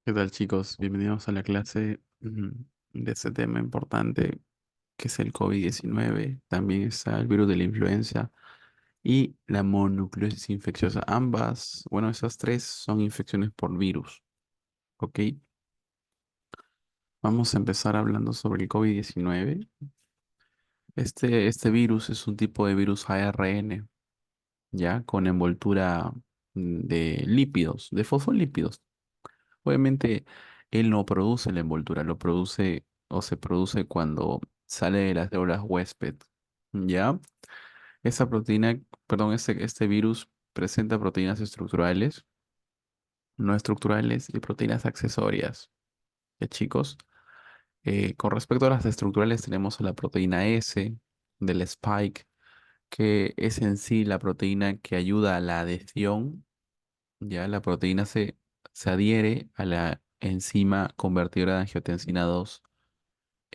¿Qué tal, chicos? Bienvenidos a la clase de este tema importante que es el COVID-19. También está el virus de la influenza y la mononucleosis infecciosa. Ambas, bueno, esas tres son infecciones por virus. ¿Ok? Vamos a empezar hablando sobre el COVID-19. Este virus es un tipo de virus ARN, ya con envoltura de lípidos, de fosfolípidos. Obviamente, él no produce la envoltura, lo produce o se produce cuando sale de las células huésped. ¿Ya? Esa proteína, perdón, este virus presenta proteínas estructurales, no estructurales y proteínas accesorias. ¿Ya, chicos? Con respecto a las estructurales, tenemos a la proteína S del spike, que es en sí la proteína que ayuda a la adhesión. Ya la proteína se adhiere a la enzima convertidora de angiotensina 2,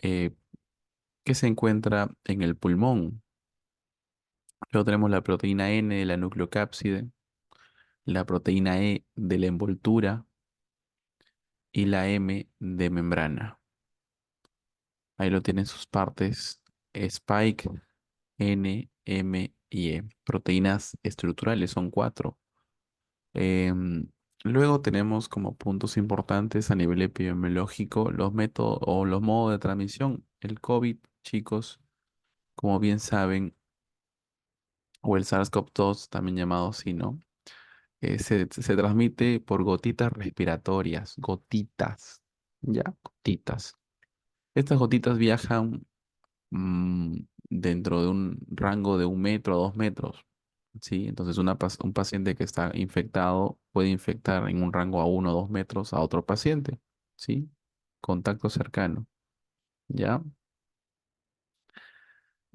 eh, que se encuentra en el pulmón. Luego tenemos la proteína N de la nucleocápside, la proteína E de la envoltura y la M de membrana. Ahí lo tienen sus partes: spike, N, M y E. Proteínas estructurales son cuatro. Em, Luego tenemos como puntos importantes a nivel epidemiológico los métodos o los modos de transmisión. El COVID, chicos, como bien saben, o el SARS-CoV-2, también llamado así, ¿no? Se transmite por gotitas respiratorias, gotitas, ¿ya? Gotitas. Estas gotitas viajan mm, dentro de un rango de 1 metro a 2 metros. Sí, entonces un paciente que está infectado puede infectar en un rango a 1 o 2 metros a otro paciente. Sí, contacto cercano. ¿Ya?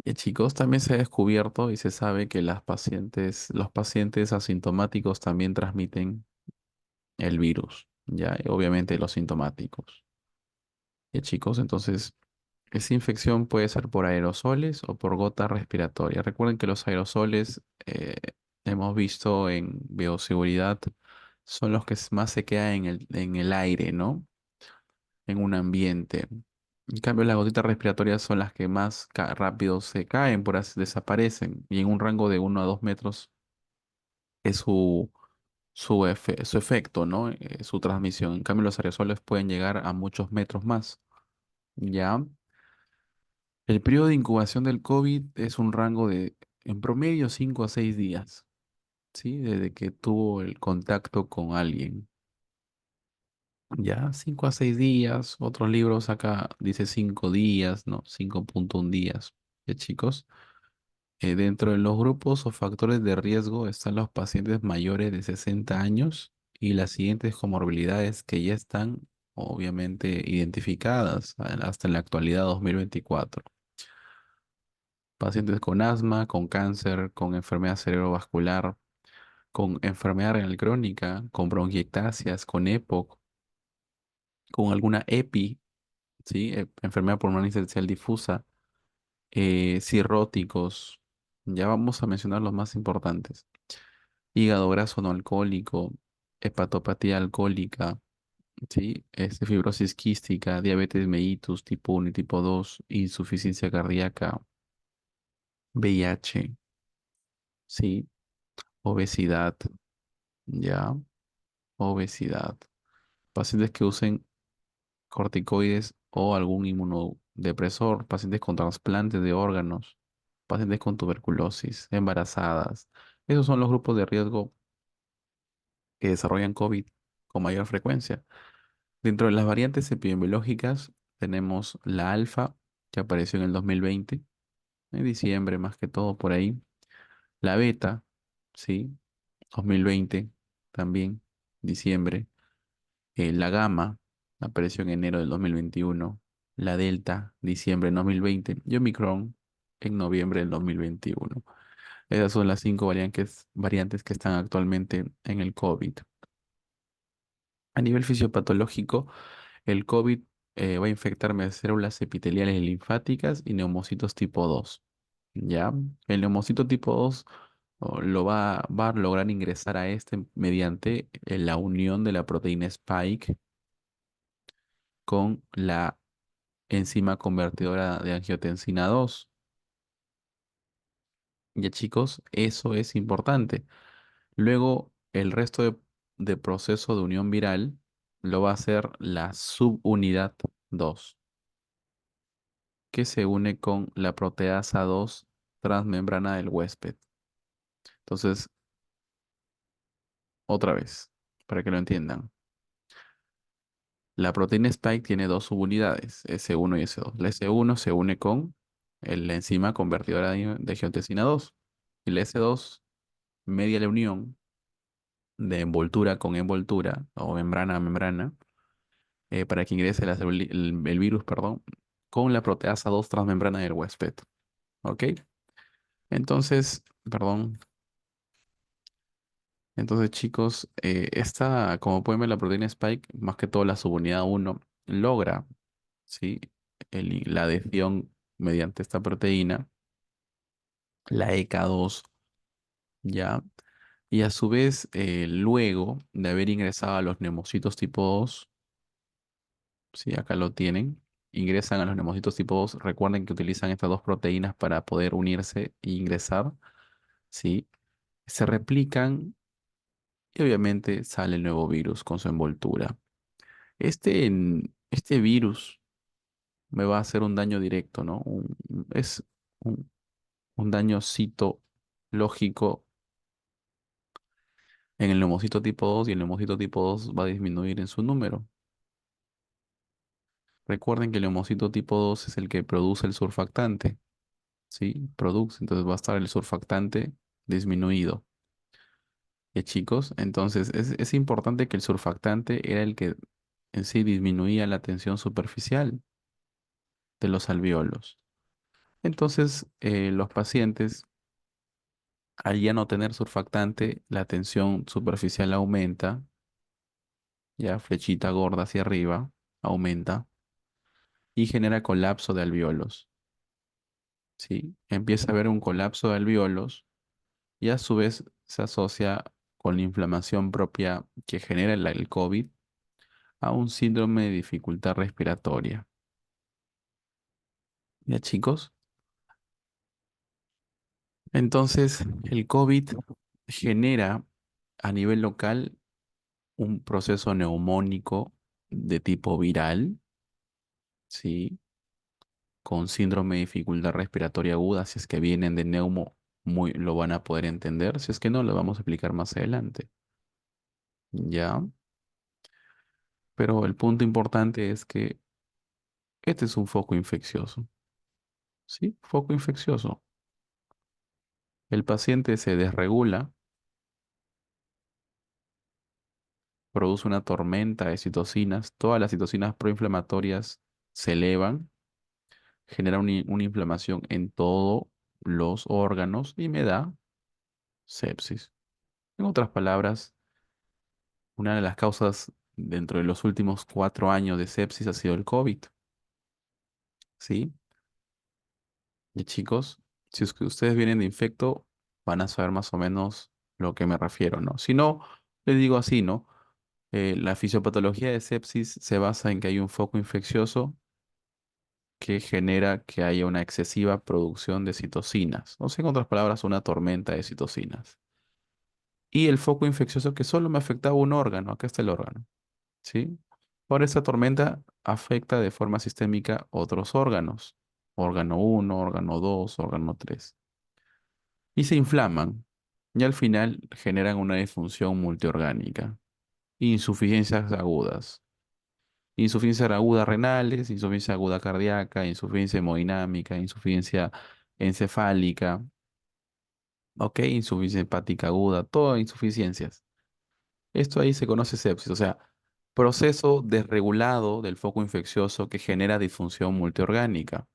Y chicos, también se ha descubierto y se sabe que los pacientes asintomáticos también transmiten el virus. Ya, y obviamente los sintomáticos. Y chicos, entonces esa infección puede ser por aerosoles o por gota respiratoria. Recuerden que los aerosoles, hemos visto en bioseguridad, son los que más se quedan en el aire, ¿no? En un ambiente. En cambio, las gotitas respiratorias son las que más rápido se caen, por así desaparecen. Y en un rango de 1 a 2 metros es su efecto, ¿no? Su transmisión. En cambio, los aerosoles pueden llegar a muchos metros más. ¿Ya? El periodo de incubación del COVID es un rango de, en promedio, 5 a 6 días, ¿sí? Desde que tuvo el contacto con alguien. Ya, 5 a 6 días. Otros libros acá dice 5 días, ¿no? 5,1 días. ¿Ya, chicos? Dentro de los grupos o factores de riesgo están los pacientes mayores de 60 años y las siguientes comorbilidades que ya están obviamente identificadas hasta en la actualidad 2024. Pacientes con asma, con cáncer, con enfermedad cerebrovascular, con enfermedad renal crónica, con bronquiectasias, con EPOC, con alguna EPI, ¿sí? Enfermedad pulmonar intersticial difusa, cirróticos. Ya vamos a mencionar los más importantes. Hígado graso no alcohólico, hepatopatía alcohólica, ¿sí? Fibrosis quística, diabetes mellitus tipo 1 y tipo 2, insuficiencia cardíaca, VIH, ¿sí? Obesidad, ya, obesidad. Pacientes que usen corticoides o algún inmunodepresor, pacientes con trasplantes de órganos, pacientes con tuberculosis, embarazadas. Esos son los grupos de riesgo que desarrollan COVID con mayor frecuencia. Dentro de las variantes epidemiológicas tenemos la alfa, que apareció en el 2020, en diciembre más que todo por ahí. La beta, sí, 2020 también, diciembre. La gamma apareció en enero del 2021. La delta, diciembre del 2020. Y Omicron en noviembre del 2021. Esas son las 5 variantes que están actualmente en el COVID. A nivel fisiopatológico, el COVID va a infectar células epiteliales linfáticas y neumocitos tipo 2. ¿Ya? El neumocito tipo 2 va a lograr ingresar a este mediante la unión de la proteína Spike con la enzima convertidora de angiotensina 2. Ya chicos, eso es importante. Luego, el resto de proceso de unión viral lo va a hacer la subunidad 2, que se une con la proteasa 2 transmembrana del huésped. Entonces, otra vez, para que lo entiendan. La proteína spike tiene dos subunidades, S1 y S2. La S1 se une con la enzima convertidora de angiotensina 2. Y la S2 media la unión de envoltura con envoltura o membrana a membrana para que ingrese el virus, perdón, con la proteasa 2 transmembrana del huésped. ¿Ok? Entonces, perdón. Entonces, chicos, esta, como pueden ver, la proteína spike, más que todo la subunidad 1, logra, ¿sí? La adhesión mediante esta proteína, la EK2, ¿ya? Y a su vez, luego de haber ingresado a los neumocitos tipo 2, ¿sí? Acá lo tienen, ingresan a los neumocitos tipo 2. Recuerden que utilizan estas dos proteínas para poder unirse e ingresar, ¿sí? Se replican y obviamente sale el nuevo virus con su envoltura. Este virus me va a hacer un daño directo, ¿no? Es un, un daño citológico en el neumocito tipo 2 y el neumocito tipo 2 va a disminuir en su número. Recuerden que el neumocito tipo 2 es el que produce el surfactante, ¿sí? Produce, entonces va a estar el surfactante disminuido. Chicos? Entonces es importante que el surfactante era el que en sí disminuía la tensión superficial de los alvéolos. Entonces, los pacientes, al ya no tener surfactante, la tensión superficial aumenta, ya flechita gorda hacia arriba, aumenta y genera colapso de alvéolos, ¿sí? Empieza a haber un colapso de alvéolos y a su vez se asocia con la inflamación propia que genera el COVID a un síndrome de dificultad respiratoria. ¿Ya, chicos? Entonces, el COVID genera a nivel local un proceso neumónico de tipo viral, ¿sí? Con síndrome de dificultad respiratoria aguda, si es que vienen de neumo, lo van a poder entender, si es que no, lo vamos a explicar más adelante, ¿ya? Pero el punto importante es que este es un foco infeccioso, ¿sí? Foco infeccioso. El paciente se desregula, produce una tormenta de citocinas, todas las citocinas proinflamatorias se elevan, genera una inflamación en todos los órganos y me da sepsis. En otras palabras, una de las causas dentro de los últimos 4 años de sepsis ha sido el COVID, ¿sí? Y chicos, si es que ustedes vienen de infecto, van a saber más o menos lo que me refiero, ¿no? Si no, les digo así, ¿no? La fisiopatología de sepsis se basa en que hay un foco infeccioso que genera que haya una excesiva producción de citocinas, o sea, en otras palabras, una tormenta de citocinas. Y el foco infeccioso que solo me afectaba un órgano, acá está el órgano, ¿sí? Ahora esa tormenta afecta de forma sistémica otros órganos, órgano uno, órgano 2, órgano 3, y se inflaman, y al final generan una disfunción multiorgánica, insuficiencias agudas. Insuficiencia aguda renales, insuficiencia aguda cardíaca, insuficiencia hemodinámica, insuficiencia encefálica, ¿ok? Insuficiencia hepática aguda, todas insuficiencias. Esto ahí se conoce sepsis, o sea, proceso desregulado del foco infeccioso que genera disfunción multiorgánica.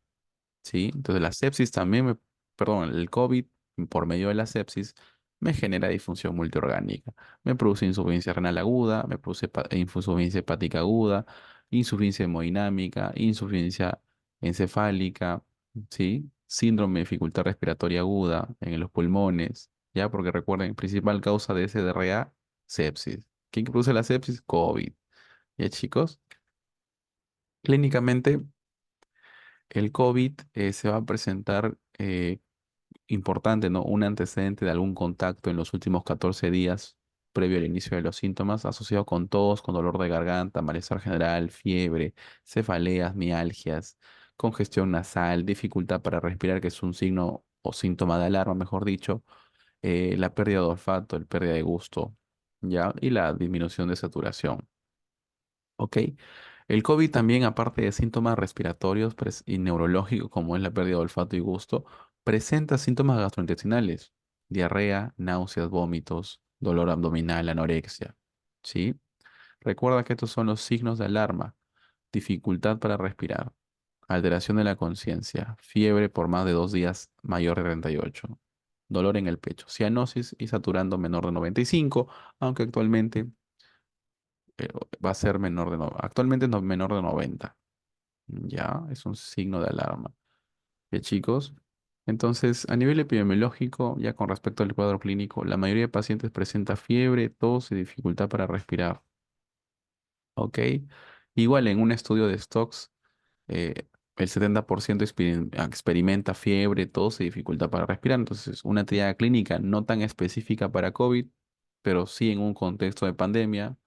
¿Sí? Entonces la sepsis también perdón, el COVID por medio de la sepsis me genera disfunción multiorgánica. Me produce insuficiencia renal aguda, me produce insuficiencia hepática aguda, insuficiencia hemodinámica, insuficiencia encefálica, ¿sí? Síndrome de dificultad respiratoria aguda en los pulmones, ¿ya? Porque recuerden, principal causa de SDRA, sepsis. ¿Quién produce la sepsis? COVID. ¿Ya, chicos? Clínicamente, el COVID se va a presentar importante, ¿no? Un antecedente de algún contacto en los últimos 14 días previo al inicio de los síntomas, asociado con tos, con dolor de garganta, malestar general, fiebre, cefaleas, mialgias, congestión nasal, dificultad para respirar, que es un signo o síntoma de alarma, mejor dicho, la pérdida de olfato, el pérdida de gusto, ¿ya? Y la disminución de saturación. ¿Ok? El COVID también, aparte de síntomas respiratorios y neurológicos, como es la pérdida de olfato y gusto, presenta síntomas gastrointestinales, diarrea, náuseas, vómitos, dolor abdominal, anorexia. ¿Sí? Recuerda que estos son los signos de alarma: dificultad para respirar, alteración de la conciencia, fiebre por más de 2 días mayor de 38, dolor en el pecho, cianosis y saturando menor de 95, aunque actualmente va a ser menor de actualmente no, menor de 90. Ya, es un signo de alarma. ¿Ya, chicos? Entonces, a nivel epidemiológico, ya con respecto al cuadro clínico, la mayoría de pacientes presenta fiebre, tos y dificultad para respirar. ¿Ok? Igual en un estudio de stocks, el 70% experimenta fiebre, tos y dificultad para respirar. Entonces, una triada clínica no tan específica para COVID, pero sí en un contexto de pandemia,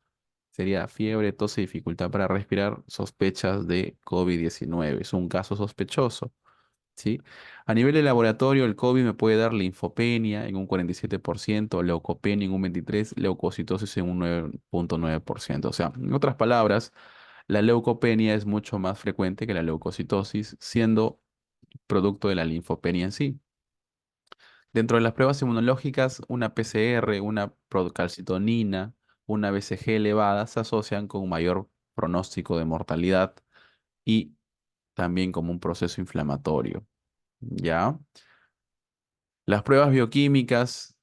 sería fiebre, tos y dificultad para respirar, sospechas de COVID-19. Es un caso sospechoso, ¿sí? A nivel de laboratorio, el COVID me puede dar linfopenia en un 47%, leucopenia en un 23%, leucocitosis en un 9,9%. O sea, en otras palabras, la leucopenia es mucho más frecuente que la leucocitosis, siendo producto de la linfopenia en sí. Dentro de las pruebas inmunológicas, una PCR, una procalcitonina, una BCG elevada se asocian con un mayor pronóstico de mortalidad y también como un proceso inflamatorio. ¿Ya? Las pruebas bioquímicas,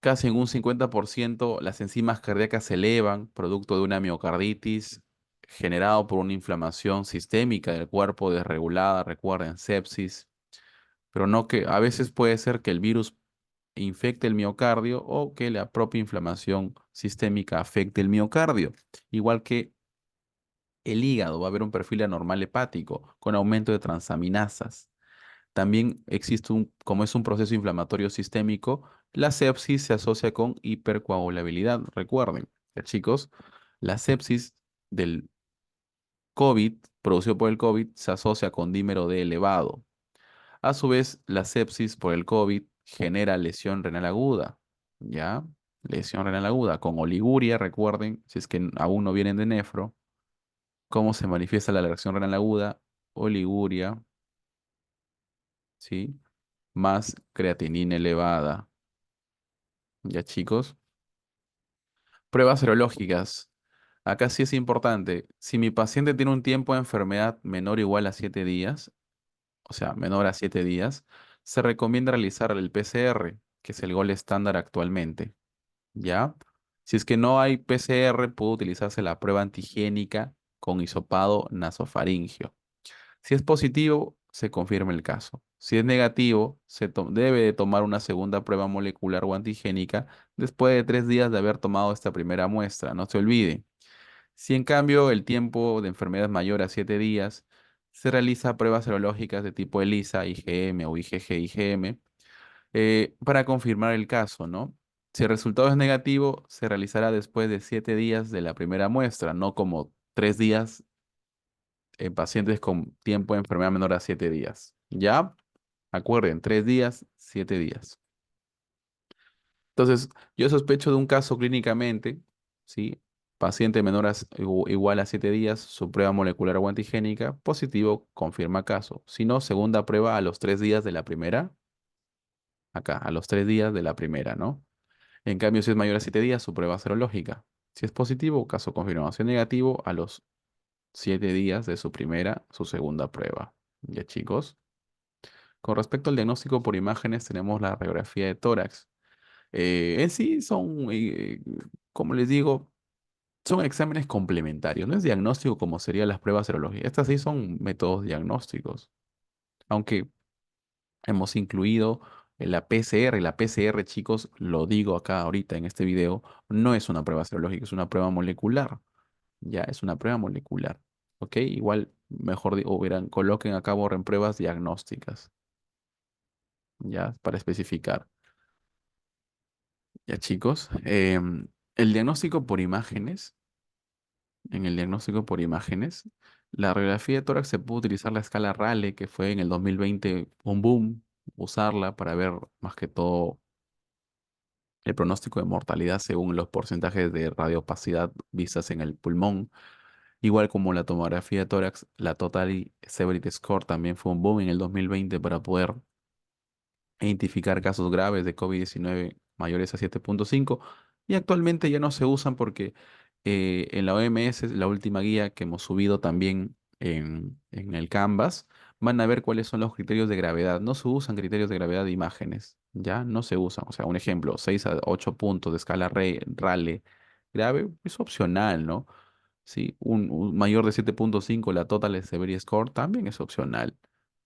casi en un 50%, las enzimas cardíacas se elevan, producto de una miocarditis generado por una inflamación sistémica del cuerpo desregulada, recuerden, sepsis, pero no que a veces puede ser que el virus infecte el miocardio o que la propia inflamación sistémica afecte el miocardio. Igual que el hígado, va a haber un perfil anormal hepático con aumento de transaminasas. También existe como es un proceso inflamatorio sistémico, la sepsis se asocia con hipercoagulabilidad. Recuerden, chicos, la sepsis del COVID, producido por el COVID, se asocia con dímero D elevado. A su vez, la sepsis por el COVID genera lesión renal aguda, ¿ya? Lesión renal aguda con oliguria, recuerden, si es que aún no vienen de nefro, ¿cómo se manifiesta la lesión renal aguda? Oliguria, ¿sí? Más creatinina elevada, ¿ya, chicos? Pruebas serológicas. Acá sí es importante. Si mi paciente tiene un tiempo de enfermedad menor o igual a 7 días, o sea, menor a 7 días, se recomienda realizar el PCR, que es el gol estándar actualmente. ¿Ya? Si es que no hay PCR, puede utilizarse la prueba antigénica con hisopado nasofaringio. Si es positivo, se confirma el caso. Si es negativo, debe de tomar una segunda prueba molecular o antigénica después de 3 días de haber tomado esta primera muestra. No se olvide. Si en cambio el tiempo de enfermedad es mayor a 7 días, se realiza pruebas serológicas de tipo ELISA, IgM o IgG-IgM para confirmar el caso, ¿no? Si el resultado es negativo, se realizará después de 7 días de la primera muestra, no como 3 días en pacientes con tiempo de enfermedad menor a 7 días. ¿Ya? Acuerden, 3 días, 7 días. Entonces, yo sospecho de un caso clínicamente, ¿sí? Paciente menor a igual a 7 días, su prueba molecular o antigénica, positivo, confirma caso. Si no, segunda prueba a los 3 días de la primera, acá, a los 3 días de la primera, ¿no? En cambio, si es mayor a 7 días, su prueba serológica. Si es positivo, caso confirmado. Si es negativo, a los 7 días de su primera, su segunda prueba. Ya, chicos. Con respecto al diagnóstico por imágenes, tenemos la radiografía de tórax. En sí son, como les digo, son exámenes complementarios. No es diagnóstico como serían las pruebas serológicas. Estas sí son métodos diagnósticos. Aunque hemos incluido la PCR. La PCR, chicos, lo digo acá ahorita en este video, no es una prueba serológica, es una prueba molecular. Ya, es una prueba molecular. ¿ok? Igual, mejor hubieran, coloquen a cabo pruebas diagnósticas, ya, para especificar. Ya, chicos, el diagnóstico por imágenes, en el diagnóstico por imágenes, la radiografía de tórax se puede utilizar la escala Rale, que fue en el 2020 un boom, usarla para ver más que todo el pronóstico de mortalidad según los porcentajes de radiopacidad vistas en el pulmón. Igual como la tomografía de tórax, la Total Severity Score también fue un boom en el 2020 para poder identificar casos graves de COVID-19 mayores a 7,5 y actualmente ya no se usan porque en la OMS, la última guía que hemos subido también en el Canvas, van a ver cuáles son los criterios de gravedad. No se usan criterios de gravedad de imágenes, ya no se usan. O sea, un ejemplo, 6 a 8 puntos de escala Rale grave es opcional, ¿no? Sí, un mayor de 7,5 la Total Severity Score también es opcional.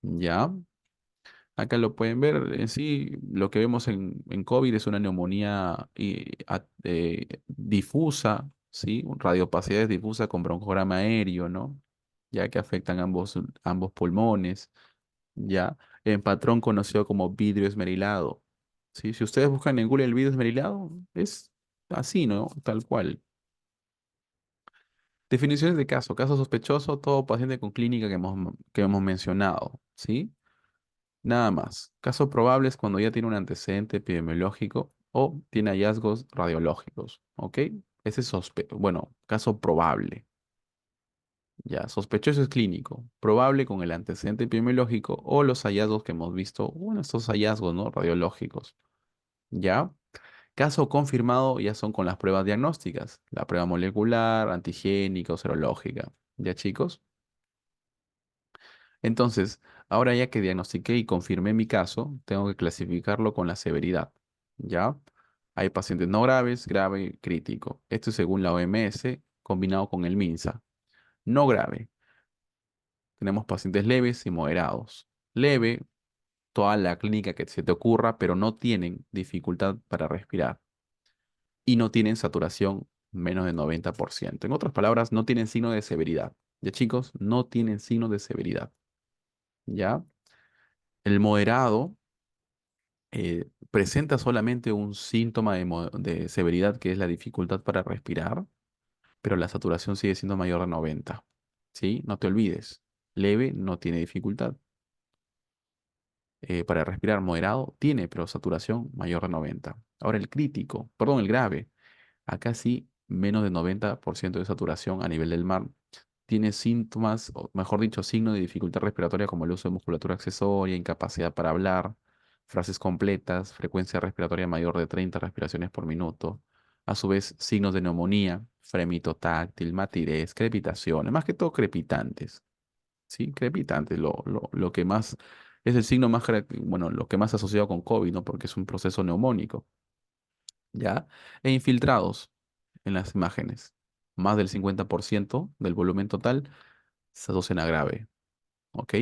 ¿Ya? Acá lo pueden ver, en sí, lo que vemos en COVID es una neumonía difusa, ¿sí? Radiopacidad difusa con broncograma aéreo, ¿no? Ya que afectan ambos pulmones, ¿ya? En patrón conocido como vidrio esmerilado, ¿sí? Si ustedes buscan en Google el vidrio esmerilado, es así, ¿no? Tal cual. Definiciones de caso. Caso sospechoso, todo paciente con clínica que hemos mencionado, ¿sí? Nada más. Casos probables cuando ya tiene un antecedente epidemiológico o tiene hallazgos radiológicos. ¿Ok? Ese es bueno, caso probable. Ya, sospechoso es clínico. Probable con el antecedente epidemiológico o los hallazgos que hemos visto. Bueno, estos hallazgos, ¿no? Radiológicos. Ya. Caso confirmado ya son con las pruebas diagnósticas. La prueba molecular, antigénica o serológica. ¿Ya, chicos? Entonces, ahora ya que diagnostiqué y confirmé mi caso, tengo que clasificarlo con la severidad. ¿Ya? Hay pacientes no graves, grave, crítico. Esto es según la OMS combinado con el MINSA. No grave. Tenemos pacientes leves y moderados. Leve, toda la clínica que se te ocurra, pero no tienen dificultad para respirar y no tienen saturación menos del 90%. En otras palabras, no tienen signo de severidad. ¿Ya, chicos? No tienen signo de severidad. ¿Ya? El moderado presenta solamente un síntoma de severidad que es la dificultad para respirar, pero la saturación sigue siendo mayor de 90. ¿Sí? No te olvides. Leve no tiene dificultad. Para respirar moderado tiene, pero saturación mayor de 90. Ahora el crítico, perdón, el grave. Acá sí, menos de 90% de saturación a nivel del mar. Tiene síntomas, o mejor dicho, signos de dificultad respiratoria como el uso de musculatura accesoria, incapacidad para hablar, frases completas, frecuencia respiratoria mayor de 30 respiraciones por minuto. A su vez, signos de neumonía, fremito táctil, matidez, crepitaciones, más que todo crepitantes. ¿Sí? Crepitantes, lo que más es el signo más, bueno, lo que más asociado con COVID, ¿no? Porque es un proceso neumónico. ¿Ya? E infiltrados en las imágenes. Más del 50% del volumen total se asocian a grave. ¿Ok?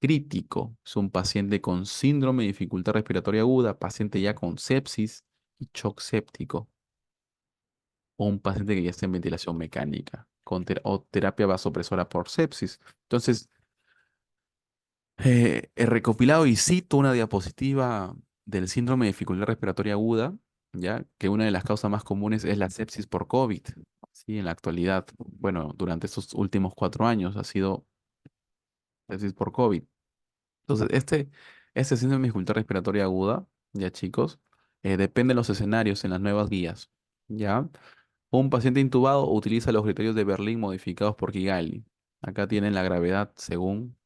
Crítico es un paciente con síndrome de dificultad respiratoria aguda, paciente ya con sepsis y shock séptico, o un paciente que ya está en ventilación mecánica o terapia vasopresora por sepsis. Entonces, he recopilado y cito una diapositiva del síndrome de dificultad respiratoria aguda, ya que una de las causas más comunes es la sepsis por COVID. Sí, en la actualidad, bueno, durante estos últimos 4 años ha sido sepsis por COVID. Entonces, este síndrome de dificultad respiratoria aguda, ya chicos, depende de los escenarios en las nuevas guías. Ya, un paciente intubado utiliza los criterios de Berlín modificados por Kigali. Acá tienen la gravedad según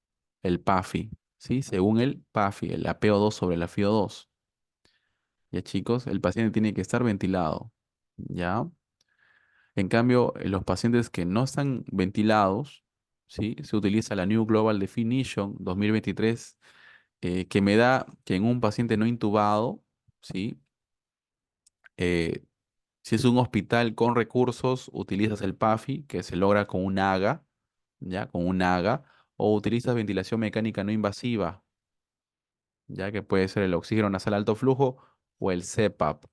el PAFI, ¿sí? Según el PAFI, la PO2 sobre la FiO2. Ya chicos, el paciente tiene que estar ventilado. ¿Ya? En cambio, en los pacientes que no están ventilados, ¿sí? Se utiliza la New Global Definition 2023, que me da que en un paciente no intubado, ¿sí? Eh, si es un hospital con recursos, utilizas el PAFI, que se logra con un AGA, ¿ya? Con un AGA, o utilizas ventilación mecánica no invasiva, ya que puede ser el oxígeno nasal alto flujo o el CPAP.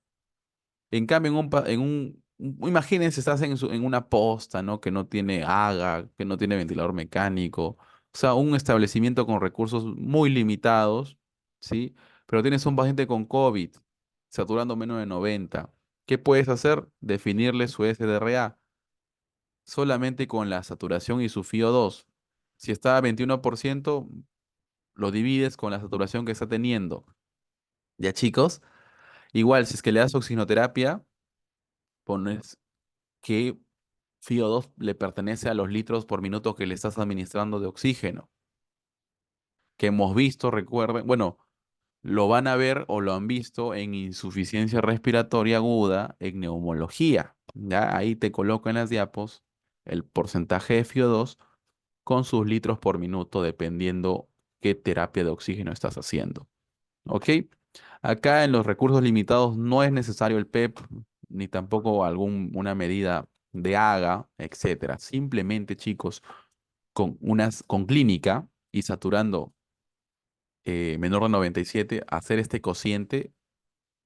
En cambio, en un Imagínense, estás en una posta, ¿no? Que no tiene haga, que no tiene ventilador mecánico. O sea, un establecimiento con recursos muy limitados, ¿sí? Pero tienes un paciente con COVID, saturando menos de 90. ¿Qué puedes hacer? Definirle su SDRA solamente con la saturación y su FiO2. Si está a 21%, lo divides con la saturación que está teniendo. Ya, chicos, igual, si es que le das oxigenoterapia, pones que FiO2 le pertenece a los litros por minuto que le estás administrando de oxígeno, que hemos visto, recuerden, bueno, lo van a ver o lo han visto en insuficiencia respiratoria aguda en neumología. Ya ahí te coloco en las diapos el porcentaje de FiO2 con sus litros por minuto, dependiendo qué terapia de oxígeno estás haciendo. ¿Ok? Acá en los recursos limitados no es necesario el PEP, ni tampoco una medida de AGA, etcétera. Simplemente, chicos, con clínica y saturando menor de 97, hacer este cociente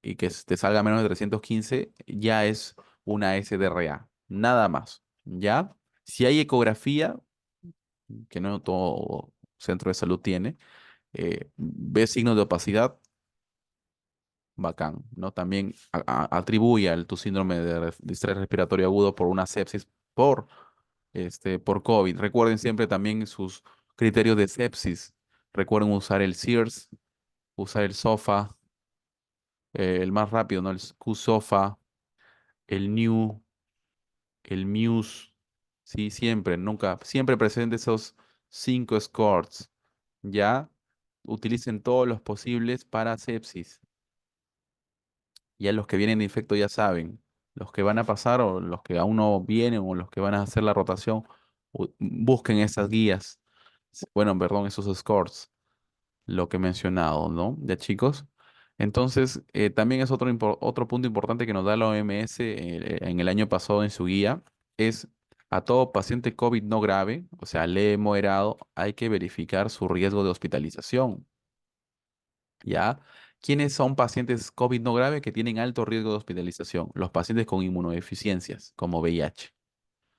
y que te salga menos de 315, ya es una SDRA. Nada más. ¿Ya? Si hay ecografía, que no todo centro de salud tiene, ves signos de opacidad, bacán, ¿no? También atribuye al tu síndrome de estrés respiratorio agudo por una sepsis por COVID. Recuerden siempre también sus criterios de sepsis. Recuerden usar el SIRS, usar el SOFA, el más rápido, ¿no? El QSOFA, el NEW, el MUSE. Sí, siempre, nunca, siempre presente esos 5 scores. ¿Ya? Utilicen todos los posibles para sepsis. Ya los que vienen de infecto ya saben. Los que van a pasar o los que aún no vienen o los que van a hacer la rotación, busquen esas guías. Bueno, perdón, esos scores, lo que he mencionado, ¿no? Ya, chicos. Entonces, también es otro punto importante que nos da la OMS en el año pasado en su guía, es a todo paciente COVID no grave, o sea, leve moderado, hay que verificar su riesgo de hospitalización. ¿Ya? ¿Quiénes son pacientes COVID no grave que tienen alto riesgo de hospitalización? Los pacientes con inmunodeficiencias, como VIH,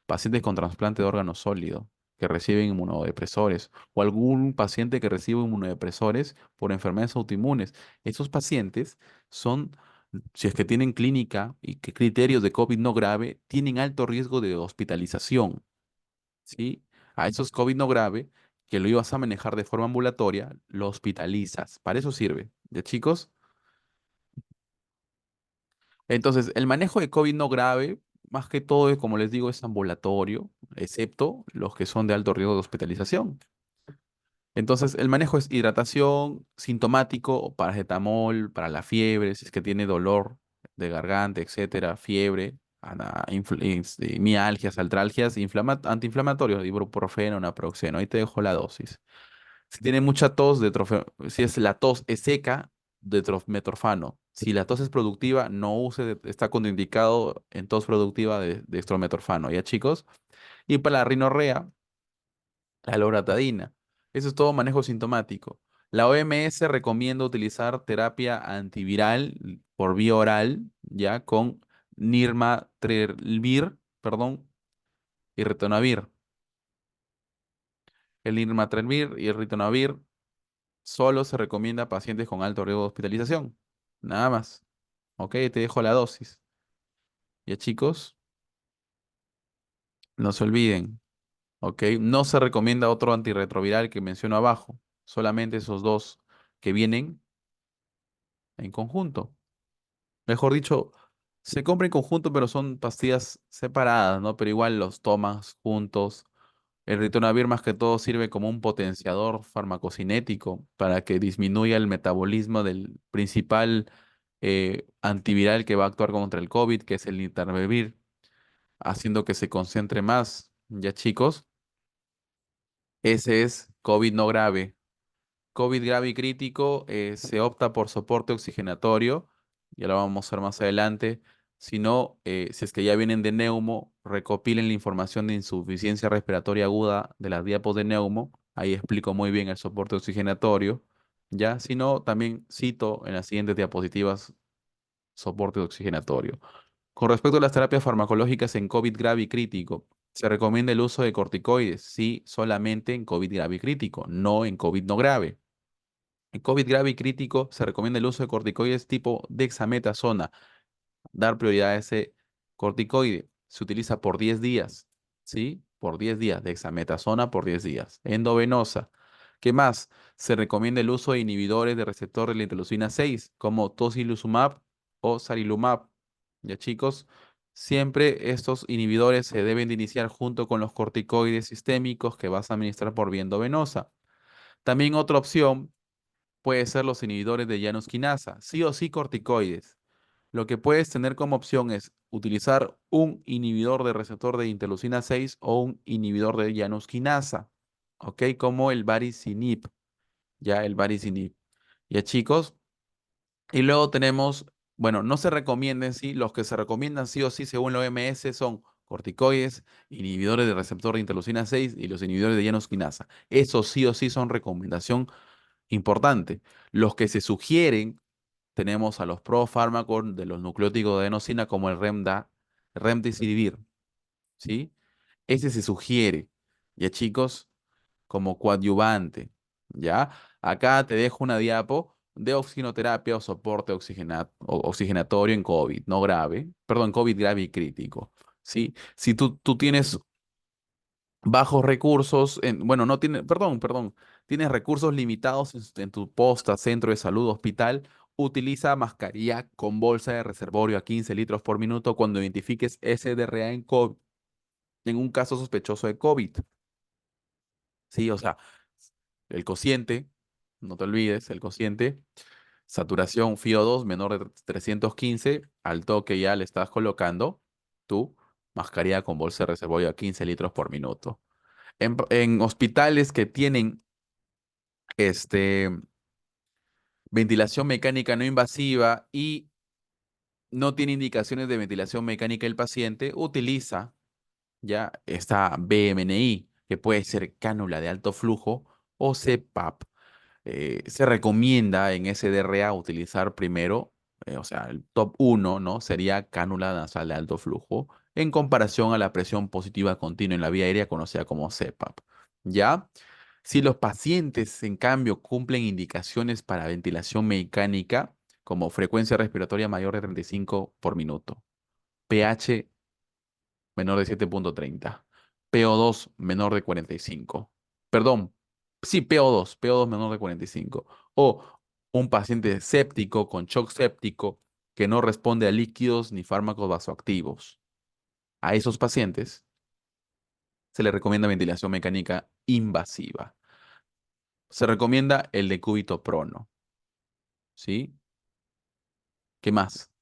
pacientes con trasplante de órgano sólido, que reciben inmunodepresores, o algún paciente que recibe inmunodepresores por enfermedades autoinmunes. Esos pacientes son, si es que tienen clínica y que criterios de COVID no grave, tienen alto riesgo de hospitalización. ¿Sí? A esos COVID no grave, que lo ibas a manejar de forma ambulatoria, lo hospitalizas. Para eso sirve. ¿Ya, chicos? Entonces, el manejo de COVID no grave, más que todo, como les digo, es ambulatorio, excepto los que son de alto riesgo de hospitalización. Entonces, el manejo es hidratación, sintomático, o paracetamol para la fiebre, si es que tiene dolor de garganta, etcétera, fiebre, mialgias, artralgias, antiinflamatorios, ibuprofeno, naproxeno. Ahí te dejo la dosis. Si tiene mucha tos, si es la tos es seca, metorfano. Si la tos es productiva, no use, está contraindicado en tos productiva de dextrometorfano, ¿ya, chicos? Y para la rinorrea, la loratadina. Eso es todo manejo sintomático. La OMS recomienda utilizar terapia antiviral por vía oral, ya, con nirmatrelvir, perdón, y ritonavir. El nirmatrelvir y el ritonavir solo se recomienda a pacientes con alto riesgo de hospitalización. Nada más. Ok, te dejo la dosis. Ya, chicos, no se olviden. Ok, no se recomienda otro antirretroviral que menciono abajo. Solamente esos dos que vienen en conjunto. Mejor dicho, se compra en conjunto, pero son pastillas separadas, ¿no? Pero igual los tomas juntos. El ritonavir más que todo sirve como un potenciador farmacocinético para que disminuya el metabolismo del principal antiviral que va a actuar contra el COVID, que es el nirmatrelvir, haciendo que se concentre más. Ya, chicos, ese es COVID no grave. COVID grave y crítico, se opta por soporte oxigenatorio, ya lo vamos a ver más adelante. Si no, si es que ya vienen de neumo, recopilen la información de insuficiencia respiratoria aguda de las diapos de neumo. Ahí explico muy bien el soporte oxigenatorio. Ya, si no, también cito en las siguientes diapositivas soporte oxigenatorio. Con respecto a las terapias farmacológicas en COVID grave y crítico, se recomienda el uso de corticoides, sí, solamente en COVID grave y crítico, no en COVID no grave. En COVID grave y crítico se recomienda el uso de corticoides tipo dexametasona. Dar prioridad a ese corticoide. Se utiliza por 10 días, ¿sí? Por 10 días. Dexametasona por 10 días. Endovenosa. ¿Qué más? Se recomienda el uso de inhibidores de receptor de la interleucina 6, como tocilizumab o sarilumab. Ya chicos, siempre estos inhibidores se deben de iniciar junto con los corticoides sistémicos que vas a administrar por vía endovenosa. También otra opción puede ser los inhibidores de Janus quinasa, sí o sí corticoides. Lo que puedes tener como opción es utilizar un inhibidor de receptor de interleucina 6 o un inhibidor de Janus quinasa, ¿ok? Como el baricitinib, ya el baricitinib. Ya chicos, y luego tenemos, bueno, no se recomiendan, sí, los que se recomiendan sí o sí según la OMS son corticoides, inhibidores de receptor de interleucina 6 y los inhibidores de Janus quinasa. Esos sí o sí son recomendación importante. Los que se sugieren tenemos a los profármacos de los nucleótidos de adenosina como el remdesivir, ¿sí? Ese se sugiere, ya chicos, como coadyuvante, ¿ya? Acá te dejo una diapo de oxigenoterapia o soporte oxigenatorio en COVID, no grave, perdón, COVID grave y crítico, ¿sí? Si tú tienes bajos recursos, bueno, no tiene, perdón, tienes recursos limitados en tu posta, centro de salud, hospital, utiliza mascarilla con bolsa de reservorio a 15 litros por minuto cuando identifiques SDRA en COVID, en un caso sospechoso de COVID. Sí, o sea, el cociente, no te olvides, el cociente, saturación FiO2 menor de 315, al toque ya le estás colocando tu mascarilla con bolsa de reservorio a 15 litros por minuto. En hospitales que tienen este, ventilación mecánica no invasiva y no tiene indicaciones de ventilación mecánica el paciente, utiliza ya esta BMNI, que puede ser cánula de alto flujo o CPAP. Se recomienda en SDRA utilizar primero, o sea, el top uno, ¿no? Sería cánula nasal de alto flujo en comparación a la presión positiva continua en la vía aérea conocida como CPAP. ¿Ya? Si los pacientes, en cambio, cumplen indicaciones para ventilación mecánica, como frecuencia respiratoria mayor de 35 por minuto, pH menor de 7,30, PO2 menor de 45, perdón, sí, PO2 menor de 45, o un paciente séptico con shock séptico que no responde a líquidos ni fármacos vasoactivos. A esos pacientes se les recomienda ventilación mecánica invasiva. Se recomienda el decúbito prono, ¿sí? ¿Qué más?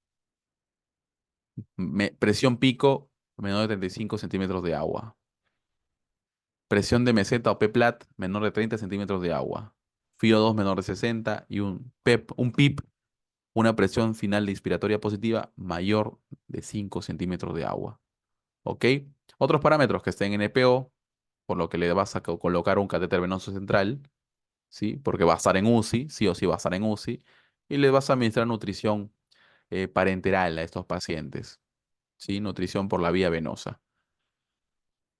Presión pico menor de 35 centímetros de agua. Presión de meseta o P-plat menor de 30 centímetros de agua. FiO2 menor de 60 y un PIP, una presión final de inspiratoria positiva mayor de 5 centímetros de agua. ¿Ok? Otros parámetros que estén en EPO, por lo que le vas a colocar un catéter venoso central, ¿sí? Porque va a estar en UCI, sí o sí va a estar en UCI, y le vas a administrar nutrición parenteral a estos pacientes, ¿sí? Nutrición por la vía venosa.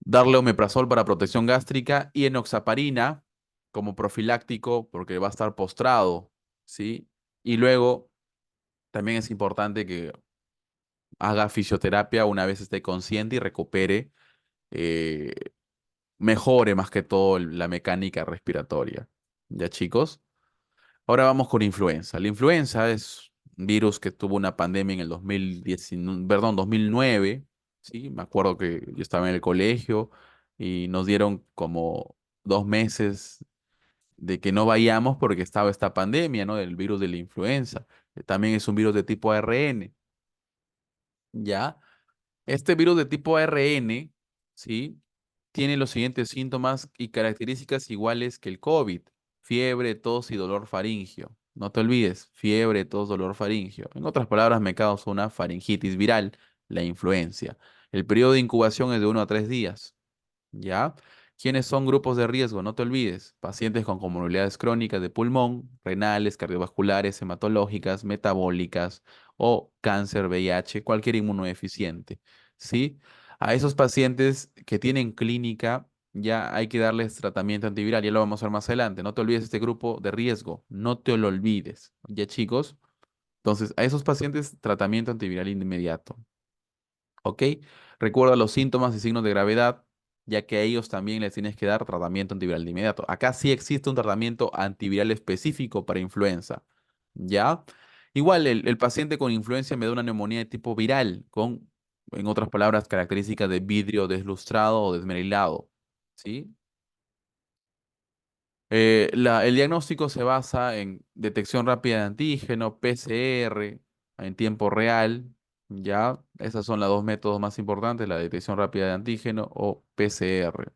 Darle omeprazol para protección gástrica y enoxaparina como profiláctico porque va a estar postrado, ¿sí? Y luego también es importante que haga fisioterapia una vez esté consciente y recupere, eh, mejore más que todo la mecánica respiratoria. ¿Ya, chicos? Ahora vamos con influenza. La influenza es un virus que tuvo una pandemia en el 2019, perdón, 2009, ¿sí? Me acuerdo que yo estaba en el colegio y nos dieron como 2 meses de que no vayamos porque estaba esta pandemia, ¿no? Del virus de la influenza. También es un virus de tipo ARN, ¿ya? Este virus de tipo ARN, ¿sí? Tiene los siguientes síntomas y características iguales que el COVID: fiebre, tos y dolor faríngeo. No te olvides, fiebre, tos, dolor faríngeo. En otras palabras, me causa una faringitis viral, la influencia. El periodo de incubación es de 1 a 3 días. ¿Ya? ¿Quiénes son grupos de riesgo? No te olvides, pacientes con comorbilidades crónicas de pulmón, renales, cardiovasculares, hematológicas, metabólicas, o cáncer, VIH, cualquier inmunodeficiente, ¿sí? A esos pacientes que tienen clínica, ya hay que darles tratamiento antiviral, ya lo vamos a ver más adelante. No te olvides de este grupo de riesgo, no te lo olvides, ¿ya chicos? Entonces, a esos pacientes, tratamiento antiviral inmediato. ¿Ok? Recuerda los síntomas y signos de gravedad, ya que a ellos también les tienes que dar tratamiento antiviral de inmediato. Acá sí existe un tratamiento antiviral específico para influenza, ¿ya? Igual, el paciente con influenza me da una neumonía de tipo viral, con, en otras palabras, características de vidrio deslustrado o desmerilado, ¿sí? El diagnóstico se basa en detección rápida de antígeno, PCR, en tiempo real, ¿ya? Esos son los dos métodos más importantes, la detección rápida de antígeno o PCR.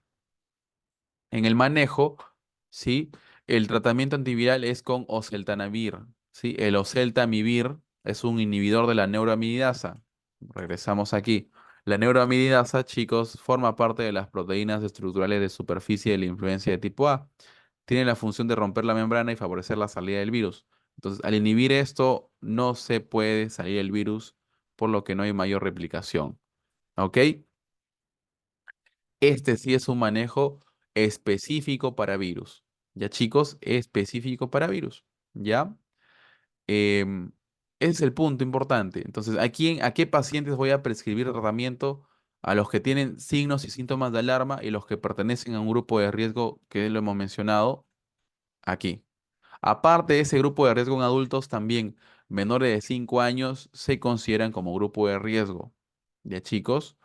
En el manejo, ¿sí? El tratamiento antiviral es con oseltamivir, ¿sí? El oseltamivir es un inhibidor de la neuroamidasa. Regresamos aquí. La neuroamidasa, chicos, forma parte de las proteínas estructurales de superficie de la influencia de tipo A. Tiene la función de romper la membrana y favorecer la salida del virus. Entonces, al inhibir esto, no se puede salir el virus, por lo que no hay mayor replicación. ¿Ok? Este sí es un manejo específico para virus. Ya chicos, específico para virus. ¿Ya? Em, Ese es el punto importante. Entonces, a qué pacientes voy a prescribir tratamiento? A los que tienen signos y síntomas de alarma y los que pertenecen a un grupo de riesgo que lo hemos mencionado aquí. Aparte de ese grupo de riesgo en adultos, también menores de 5 años se consideran como grupo de riesgo. ¿Ya chicos?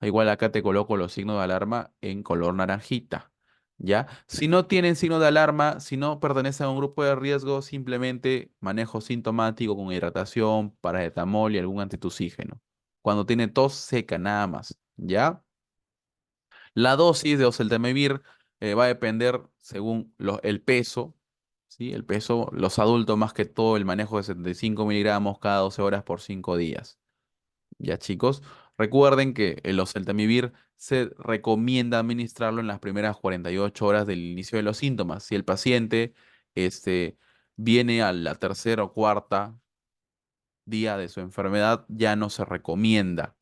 Igual acá te coloco los signos de alarma en color naranjita, ¿ya? Si no tienen signo de alarma, si no pertenecen a un grupo de riesgo, simplemente manejo sintomático con hidratación, paracetamol y algún antitusígeno. Cuando tiene tos seca, nada más, ¿ya? La dosis de oseltamivir va a depender según el peso, ¿sí? El peso, los adultos más que todo, el manejo de 75 miligramos cada 12 horas por 5 días. Ya chicos, recuerden que el oseltamivir se recomienda administrarlo en las primeras 48 horas del inicio de los síntomas. Si el paciente este, viene a la tercera o cuarta día de su enfermedad, ya no se recomienda.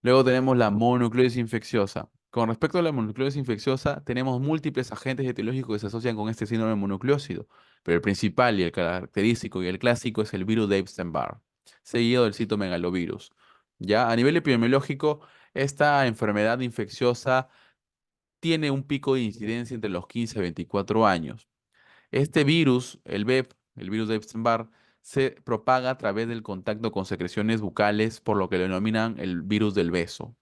Luego tenemos la mononucleosis infecciosa. Con respecto a la mononucleosis infecciosa, tenemos múltiples agentes etiológicos que se asocian con este síndrome monucleósido, pero el principal y el característico y el clásico es el virus de Epstein-Barr, seguido del citomegalovirus. Ya a nivel epidemiológico, esta enfermedad infecciosa tiene un pico de incidencia entre los 15 y 24 años. Este virus, el VEP, el virus de Epstein-Barr, se propaga a través del contacto con secreciones bucales, por lo que lo denominan el virus del beso.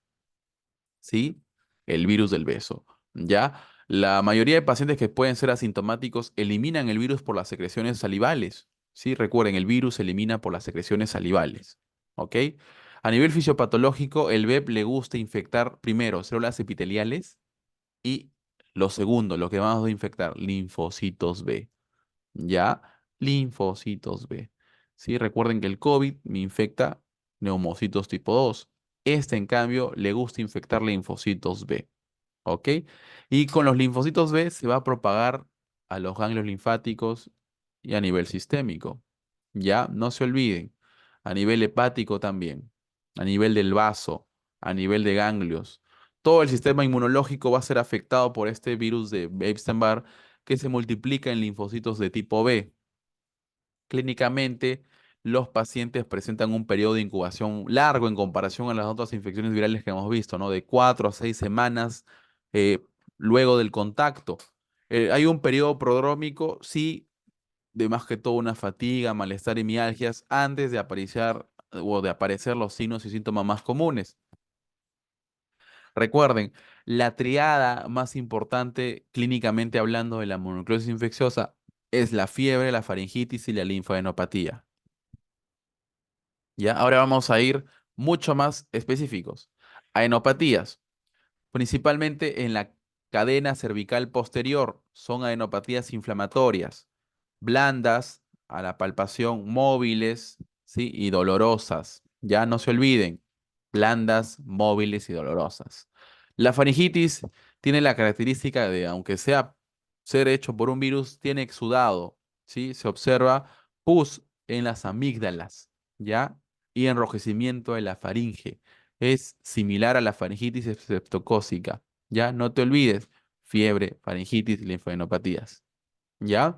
¿Sí? El virus del beso. ¿Ya? La mayoría de pacientes que pueden ser asintomáticos eliminan el virus por las secreciones salivales. ¿Sí? Recuerden, el virus se elimina por las secreciones salivales. ¿Ok? A nivel fisiopatológico, el VEP le gusta infectar primero células epiteliales y lo segundo, lo que vamos a infectar, linfocitos B. ¿Ya? Linfocitos B. ¿Sí? Recuerden que el COVID me infecta neumocitos tipo 2. Este, en cambio, le gusta infectar linfocitos B. ¿Ok? Y con los linfocitos B se va a propagar a los ganglios linfáticos y a nivel sistémico. Ya, no se olviden. A nivel hepático también. A nivel del vaso. A nivel de ganglios. Todo el sistema inmunológico va a ser afectado por este virus de Epstein-Barr que se multiplica en linfocitos de tipo B. Clínicamente, los pacientes presentan un periodo de incubación largo en comparación a las otras infecciones virales que hemos visto, ¿no? De 4 a 6 semanas eh, luego del contacto. Hay un periodo prodrómico, sí, de más que todo una fatiga, malestar y mialgias antes de aparecer los signos y síntomas más comunes. Recuerden, la triada más importante clínicamente hablando de la mononucleosis infecciosa es la fiebre, la faringitis y la linfadenopatía. ¿Ya? Ahora vamos a ir mucho más específicos. A enopatías, principalmente en la cadena cervical posterior, son adenopatías inflamatorias, blandas, a la palpación, móviles, ¿sí? Y dolorosas. Ya no se olviden, blandas, móviles y dolorosas. La faringitis tiene la característica de, aunque sea ser hecho por un virus, tiene exudado, ¿sí? Se observa pus en las amígdalas, ¿ya? Y enrojecimiento de la faringe. Es similar a la faringitis estreptocócica, ¿ya? No te olvides, fiebre, faringitis, linfadenopatías, ¿ya?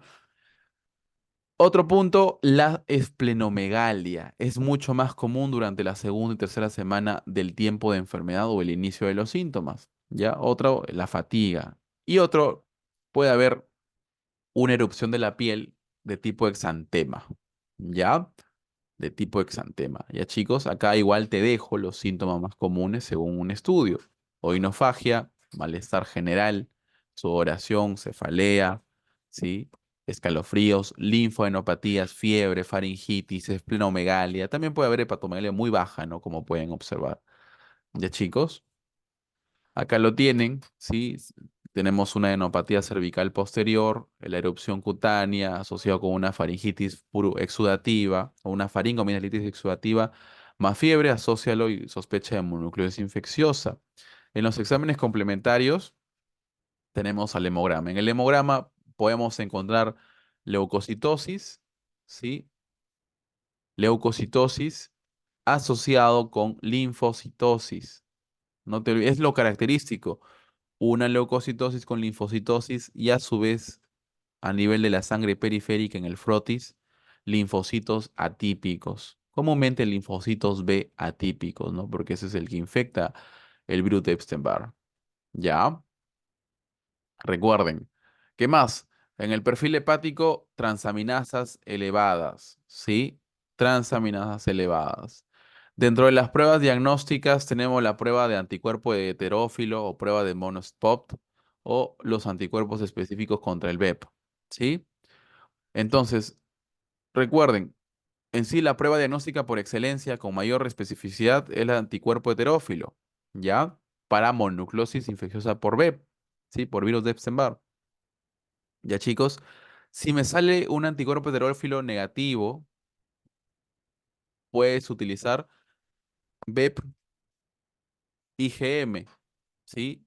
Otro punto, la esplenomegalia. Es mucho más común durante la segunda y tercera semana del tiempo de enfermedad o el inicio de los síntomas, ¿ya? Otro, la fatiga. Y otro, puede haber una erupción de la piel de tipo exantema, ¿ya? De tipo exantema. Ya chicos, acá igual te dejo los síntomas más comunes según un estudio. Oinofagia, malestar general, sudoración, cefalea, ¿sí? Escalofríos, linfadenopatías, fiebre, faringitis, esplenomegalia. También puede haber hepatomegalia muy baja, ¿no? Como pueden observar. Ya chicos. Acá lo tienen, ¿sí? Tenemos una enopatía cervical posterior, la erupción cutánea asociada con una faringitis exudativa o una faringomielitis exudativa, más fiebre, asócialo y sospecha de mononucleosis infecciosa. En los exámenes complementarios tenemos al hemograma. En el hemograma podemos encontrar leucocitosis, ¿sí? Leucocitosis asociado con linfocitosis. No te olvides, es lo característico, una leucocitosis con linfocitosis y a su vez a nivel de la sangre periférica en el frotis, linfocitos atípicos. Comúnmente linfocitos B atípicos, ¿no? Porque ese es el que infecta el virus de Epstein-Barr. ¿Ya? Recuerden. ¿Qué más? En el perfil hepático, transaminasas elevadas, ¿sí? Transaminasas elevadas. Dentro de las pruebas diagnósticas tenemos la prueba de anticuerpo de heterófilo o prueba de monospot o los anticuerpos específicos contra el VEP, ¿sí? Entonces, recuerden, en sí la prueba diagnóstica por excelencia con mayor especificidad es el anticuerpo heterófilo, ¿ya? Para mononucleosis infecciosa por VEP, ¿sí? Por virus de Epstein-Barr. Ya chicos, si me sale un anticuerpo heterófilo negativo, puedes utilizar BEP IgM, ¿sí?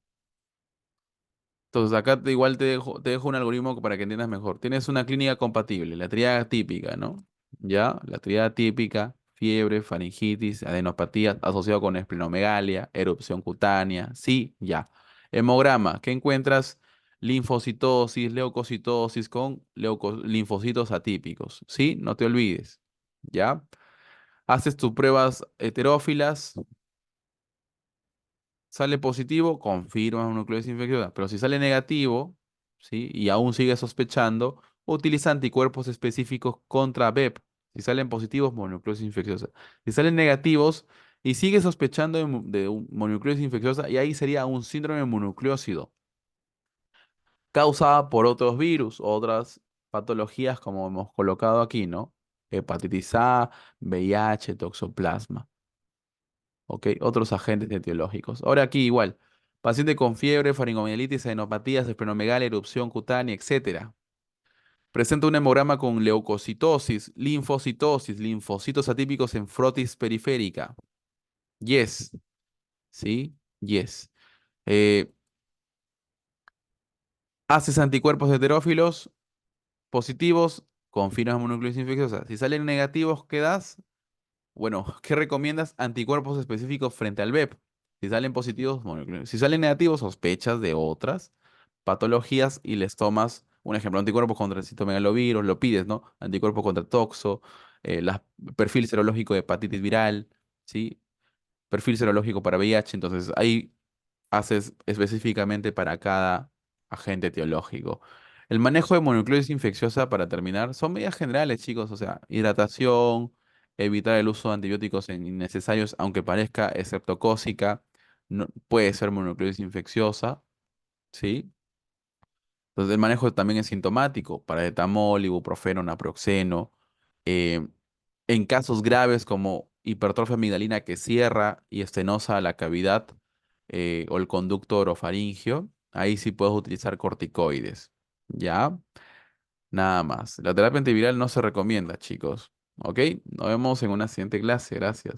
Entonces acá igual te dejo un algoritmo para que entiendas mejor. Tienes una clínica compatible, la triada típica, ¿no? ¿Ya? La triada típica, fiebre, faringitis, adenopatía asociado con esplenomegalia, erupción cutánea, sí, ya. Hemograma, ¿qué encuentras? Linfocitosis, leucocitosis con linfocitos atípicos, ¿sí? No te olvides, ¿ya? Haces tus pruebas heterófilas, sale positivo, confirma una nucleosis infecciosa. Pero si sale negativo, ¿sí? Y aún sigue sospechando, utiliza anticuerpos específicos contra BEP. Si salen positivos, mononucleosis infecciosa. Si salen negativos y sigue sospechando de mononucleosis infecciosa, y ahí sería un síndrome mononucleósido, causada por otros virus, otras patologías como hemos colocado aquí, ¿no? Hepatitis A, VIH, toxoplasma. ¿Ok? Otros agentes etiológicos. Ahora aquí igual, paciente con fiebre, faringomielitis, adenopatías, esplenomegalia, erupción cutánea, etcétera. Presenta un hemograma con leucocitosis, linfocitosis, linfocitos atípicos en frotis periférica. Yes, ¿sí? Yes. Eh, Haces anticuerpos heterófilos positivos, confirmas mononucleosis infecciosa. Si salen negativos, ¿qué das? Bueno, ¿qué recomiendas? Anticuerpos específicos frente al VEP. Si salen positivos, monoclonales. Si salen negativos, sospechas de otras patologías y les tomas, un ejemplo, anticuerpos contra el citomegalovirus, lo pides, ¿no? Anticuerpos contra toxo, perfil serológico de hepatitis viral, ¿sí? Perfil serológico para VIH. Entonces, ahí haces específicamente para cada agente etiológico. El manejo de mononucleosis infecciosa, para terminar, son medidas generales, chicos, o sea, hidratación, evitar el uso de antibióticos innecesarios, aunque parezca estreptocócica, puede ser mononucleosis infecciosa, ¿sí? Entonces, el manejo también es sintomático, paracetamol, ibuprofeno, naproxeno. eh, en casos graves como hipertrofia amigdalina que cierra y estenosa la cavidad o el conducto orofaringio, ahí sí puedes utilizar corticoides. ¿Ya? Nada más. La terapia antiviral no se recomienda, chicos. ¿Ok? Nos vemos en una siguiente clase. Gracias.